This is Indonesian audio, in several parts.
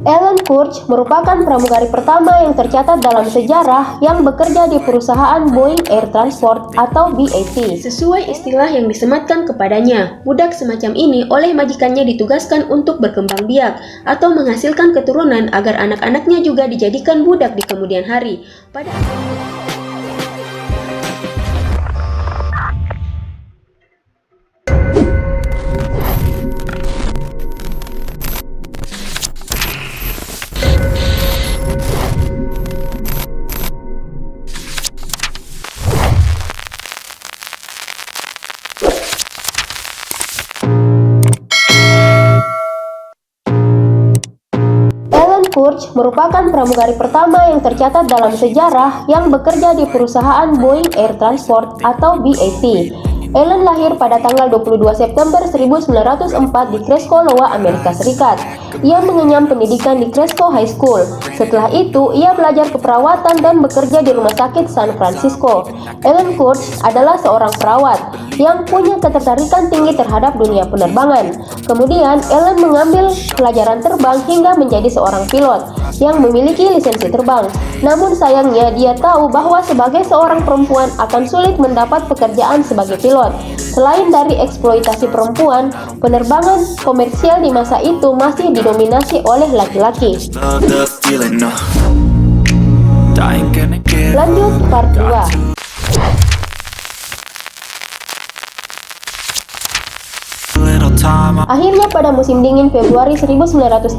Ellen Kurtz merupakan pramugari pertama yang tercatat dalam sejarah yang bekerja di perusahaan Boeing Air Transport atau BAT. Sesuai istilah yang disematkan kepadanya, budak semacam ini oleh majikannya ditugaskan untuk berkembang biak atau menghasilkan keturunan agar anak-anaknya juga dijadikan budak di kemudian hari. Kurtz merupakan pramugari pertama yang tercatat dalam sejarah yang bekerja di perusahaan Boeing Air Transport atau BAT. Ellen lahir pada tanggal 22 September 1904 di Cresco, Iowa, Amerika Serikat. Ia mengenyam pendidikan di Cresco High School. Setelah itu, ia belajar keperawatan dan bekerja di Rumah Sakit San Francisco. Ellen Kurtz adalah seorang perawat yang punya ketertarikan tinggi terhadap dunia penerbangan. Kemudian, Ellen mengambil pelajaran terbang hingga menjadi seorang pilot yang memiliki lisensi terbang. Namun sayangnya, dia tahu bahwa sebagai seorang perempuan akan sulit mendapat pekerjaan sebagai pilot. Selain dari eksploitasi perempuan, penerbangan komersial di masa itu masih didominasi oleh laki-laki. Lanjut part 2. Akhirnya pada musim dingin Februari 1930,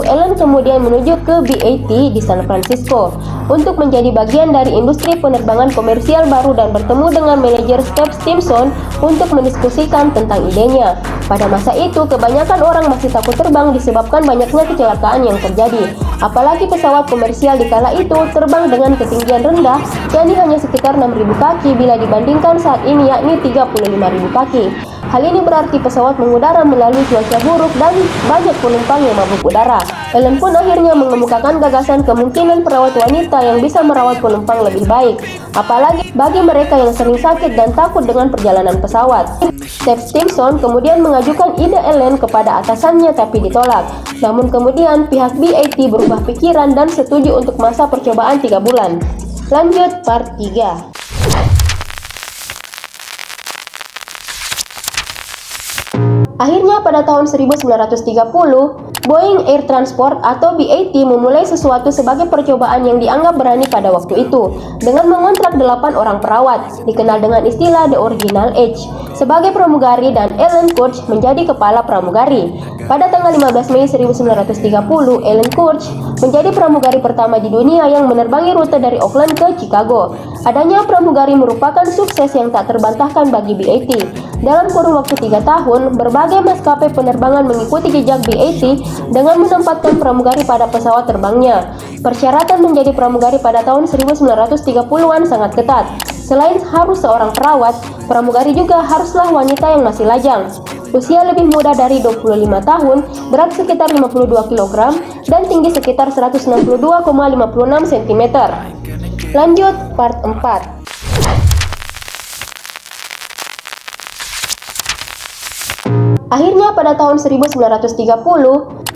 Ellen kemudian menuju ke BAT di San Francisco untuk menjadi bagian dari industri penerbangan komersial baru dan bertemu dengan manajer Steve Stimson untuk mendiskusikan tentang idenya. Pada masa itu, kebanyakan orang masih takut terbang disebabkan banyaknya kecelakaan yang terjadi. Apalagi pesawat komersial di kala itu terbang dengan ketinggian rendah, yakni hanya sekitar 6.000 kaki bila dibandingkan saat ini yakni 35.000 kaki. Hal ini berarti pesawat mengudara melalui cuaca buruk dan banyak penumpang yang mabuk udara. Ellen pun akhirnya mengemukakan gagasan kemungkinan perawat wanita yang bisa merawat penumpang lebih baik, apalagi bagi mereka yang sering sakit dan takut dengan perjalanan pesawat. Steve Stimson kemudian mengajukan ide Ellen kepada atasannya tapi ditolak. Namun kemudian pihak BAT berubah pikiran dan setuju untuk masa percobaan 3 bulan. Lanjut part 3. Akhirnya pada tahun 1930, Boeing Air Transport atau BAT memulai sesuatu sebagai percobaan yang dianggap berani pada waktu itu dengan mengontrak 8 orang perawat, dikenal dengan istilah The Original Age, sebagai pramugari dan Ellen Kurtz menjadi kepala pramugari. Pada tanggal 15 Mei 1930, Ellen Kurtz menjadi pramugari pertama di dunia yang menerbangi rute dari Oakland ke Chicago. Adanya pramugari merupakan sukses yang tak terbantahkan bagi BAT. Dalam kurun waktu 3 tahun, berbagai maskapai penerbangan mengikuti jejak BAT dengan menempatkan pramugari pada pesawat terbangnya. Persyaratan menjadi pramugari pada tahun 1930-an sangat ketat. Selain harus seorang perawat, pramugari juga haruslah wanita yang masih lajang. Usia lebih muda dari 25 tahun, berat sekitar 52 kg, dan tinggi sekitar 162,56 cm. Lanjut part 4. Akhirnya pada tahun 1930,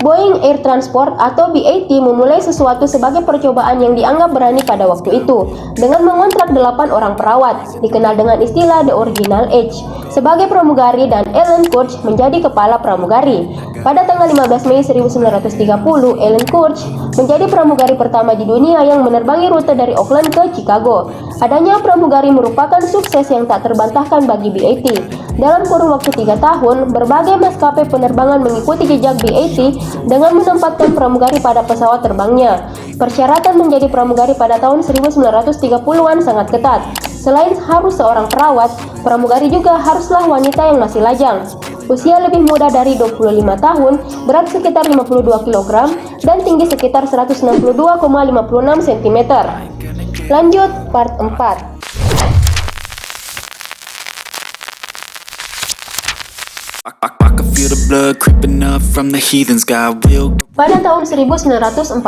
Boeing Air Transport atau BAT memulai sesuatu sebagai percobaan yang dianggap berani pada waktu itu dengan mengontrak 8 orang perawat, dikenal dengan istilah The Original Age, sebagai pramugari dan Ellen Kurtz menjadi kepala pramugari. Pada tanggal 15 Mei 1930, Ellen Kurtz menjadi pramugari pertama di dunia yang menerbangi rute dari Oakland ke Chicago. Adanya pramugari merupakan sukses yang tak terbantahkan bagi BAT. Dalam kurun waktu 3 tahun, berbagai maskapai penerbangan mengikuti jejak BAT dengan menempatkan pramugari pada pesawat terbangnya. Persyaratan menjadi pramugari pada tahun 1930-an sangat ketat. Selain harus seorang perawat, pramugari juga haruslah wanita yang masih lajang. Usia lebih muda dari 25 tahun, berat sekitar 52 kg, dan tinggi sekitar 162,56 cm. Lanjut part 4. I can feel the blood creeping up from the heathens. God will. Pada tahun 1942,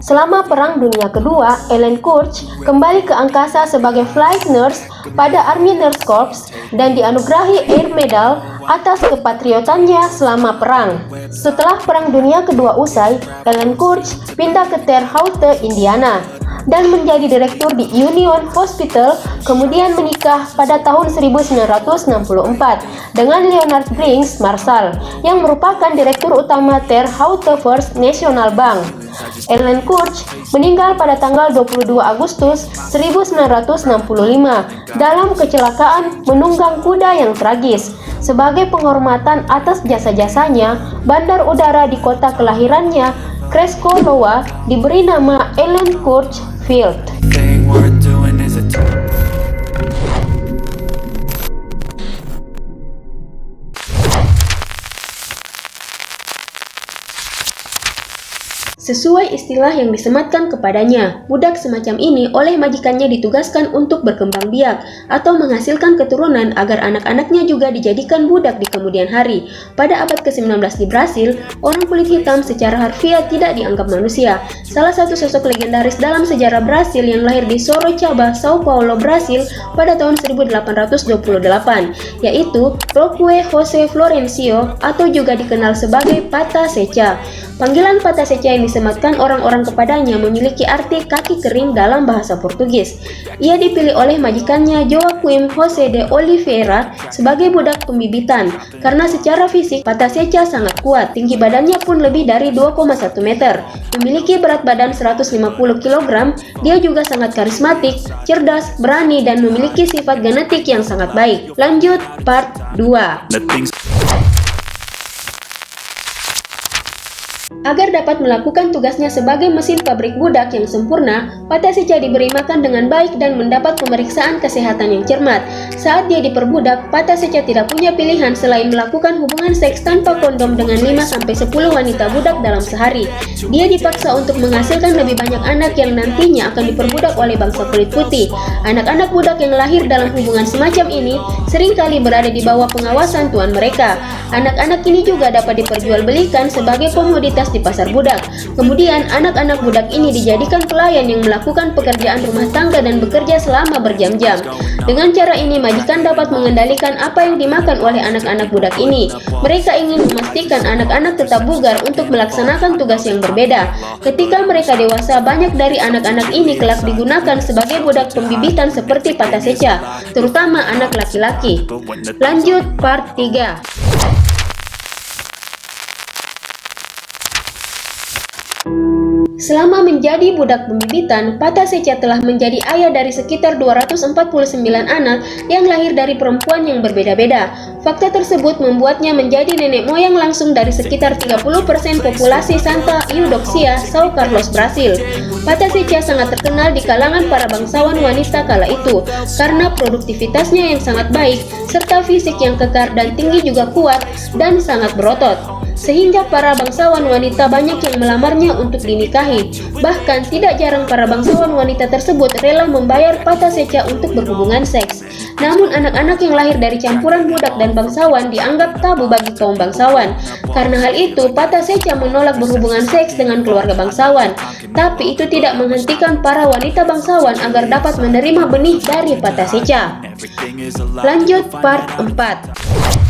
selama Perang Dunia Kedua, Ellen Kurtz kembali ke angkasa sebagai flight nurse pada Army Nurse Corps dan dianugerahi Air Medal atas kepatriotannya selama perang. Setelah Perang Dunia Kedua usai, Ellen Kurtz pindah ke Terre Haute, Indiana, dan menjadi direktur di Union Hospital, kemudian menikah pada tahun 1964 dengan Leonard Brinks Marshall, yang merupakan direktur utama Terre Haute First National Bank. Ellen Kurtz meninggal pada tanggal 22 Agustus 1965 dalam kecelakaan menunggang kuda yang tragis. Sebagai penghormatan atas jasa-jasanya, bandar udara di kota kelahirannya, Cresco Iowa, diberi nama Ellen Kurtz Field. Thing worth doing is a Sesuai istilah yang disematkan kepadanya, budak semacam ini oleh majikannya ditugaskan untuk berkembang biak atau menghasilkan keturunan agar anak-anaknya juga dijadikan budak di kemudian hari. Pada abad ke-19 di Brasil, orang kulit hitam secara harfiah tidak dianggap manusia. Salah satu sosok legendaris dalam sejarah Brasil yang lahir di Sorocaba, Sao Paulo, Brasil pada tahun 1828, yaitu Roque José Florencio atau juga dikenal sebagai Pata Seca. Panggilan Pata Seca yang disematkan orang-orang kepadanya memiliki arti kaki kering dalam bahasa Portugis. Ia dipilih oleh majikannya Joaquim José de Oliveira sebagai budak pembibitan. Karena secara fisik Pata Seca sangat kuat, tinggi badannya pun lebih dari 2,1 meter. Memiliki berat badan 150 kg, dia juga sangat karismatik, cerdas, berani, dan memiliki sifat genetik yang sangat baik. Lanjut part 2. Agar dapat melakukan tugasnya sebagai mesin pabrik budak yang sempurna, Pata Seca diberi makan dengan baik dan mendapat pemeriksaan kesehatan yang cermat. Saat dia diperbudak, Pata Seca tidak punya pilihan selain melakukan hubungan seks tanpa kondom dengan 5-10 wanita budak dalam sehari. Dia dipaksa untuk menghasilkan lebih banyak anak yang nantinya akan diperbudak oleh bangsa kulit putih. Anak-anak budak yang lahir dalam hubungan semacam ini seringkali berada di bawah pengawasan tuan mereka. Anak-anak ini juga dapat diperjualbelikan sebagai komoditas di pasar budak. Kemudian anak-anak budak ini dijadikan pelayan yang melakukan pekerjaan rumah tangga dan bekerja selama berjam-jam. Dengan cara ini majikan dapat mengendalikan apa yang dimakan oleh anak-anak budak ini. Mereka ingin memastikan anak-anak tetap bugar untuk melaksanakan tugas yang berbeda. Ketika mereka dewasa, banyak dari anak-anak ini kelak digunakan sebagai budak pembibitan seperti Pata Seca, terutama anak laki-laki. Lanjut part 3. Selama menjadi budak pembibitan, Pata Seca telah menjadi ayah dari sekitar 249 anak yang lahir dari perempuan yang berbeda-beda. Fakta tersebut membuatnya menjadi nenek moyang langsung dari sekitar 30% populasi Santa Eudoxia, São Carlos, Brasil. Pata Seca sangat terkenal di kalangan para bangsawan wanita kala itu karena produktivitasnya yang sangat baik, serta fisik yang kekar dan tinggi juga kuat dan sangat berotot. Sehingga para bangsawan wanita banyak yang melamarnya untuk dinikahi. Bahkan tidak jarang para bangsawan wanita tersebut rela membayar Pata Seca untuk berhubungan seks. Namun anak-anak yang lahir dari campuran budak dan bangsawan dianggap tabu bagi kaum bangsawan. Karena hal itu, Pata Seca menolak berhubungan seks dengan keluarga bangsawan. Tapi itu tidak menghentikan para wanita bangsawan agar dapat menerima benih dari Pata Seca. Lanjut part 4.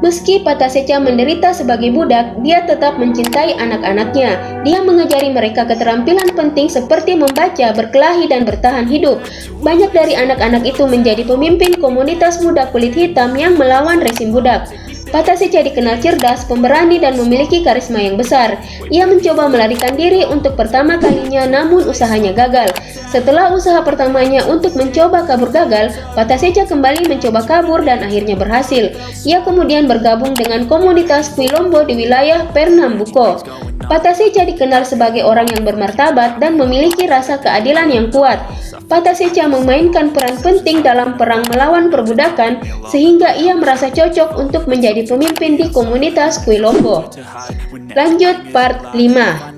Meski Pata Seca menderita sebagai budak, dia tetap mencintai anak-anaknya. Dia mengajari mereka keterampilan penting seperti membaca, berkelahi, dan bertahan hidup. Banyak dari anak-anak itu menjadi pemimpin komunitas budak kulit hitam yang melawan rezim budak. Pata Seca dikenal cerdas, pemberani, dan memiliki karisma yang besar. Ia mencoba melarikan diri untuk pertama kalinya, namun usahanya gagal. Setelah usaha pertamanya untuk mencoba kabur gagal, Pata Seca kembali mencoba kabur dan akhirnya berhasil. Ia kemudian bergabung dengan komunitas Quilombo di wilayah Pernambuco. Pata Seca dikenal sebagai orang yang bermartabat dan memiliki rasa keadilan yang kuat. Pata Seca memainkan peran penting dalam perang melawan perbudakan, sehingga ia merasa cocok untuk menjadi pemimpin di komunitas Quilombo. Lanjut part 5.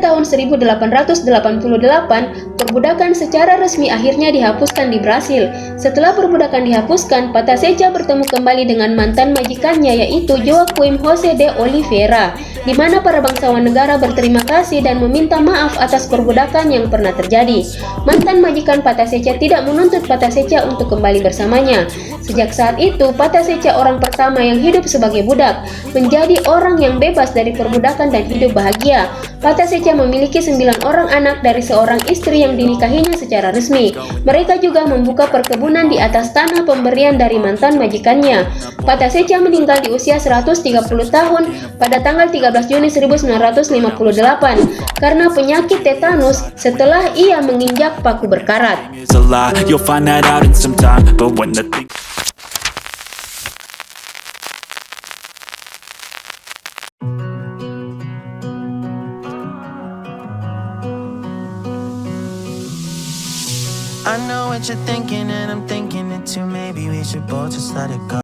tahun 1888, perbudakan secara resmi akhirnya dihapuskan di Brasil. Setelah perbudakan dihapuskan, Pataseca bertemu kembali dengan mantan majikannya yaitu Joaquim José de Oliveira, di mana para bangsawan negara berterima kasih dan meminta maaf atas perbudakan yang pernah terjadi. Mantan majikan Pataseca tidak menuntut Pataseca untuk kembali bersamanya. Sejak saat itu, Pataseca orang pertama yang hidup sebagai budak, menjadi orang yang bebas dari perbudakan dan hidup bahagia. Pataseca memiliki 9 orang anak dari seorang istri yang dinikahinya secara resmi. Mereka juga membuka perkebunan di atas tanah pemberian dari mantan majikannya. Pataseca meninggal di usia 130 tahun pada tanggal 13 Juni 1958 karena penyakit tetanus setelah ia menginjak paku berkarat. It's a lie, you'll find that out in some time. But when the thing I know what you're thinking and I'm thinking it too. Maybe we should both just let it go.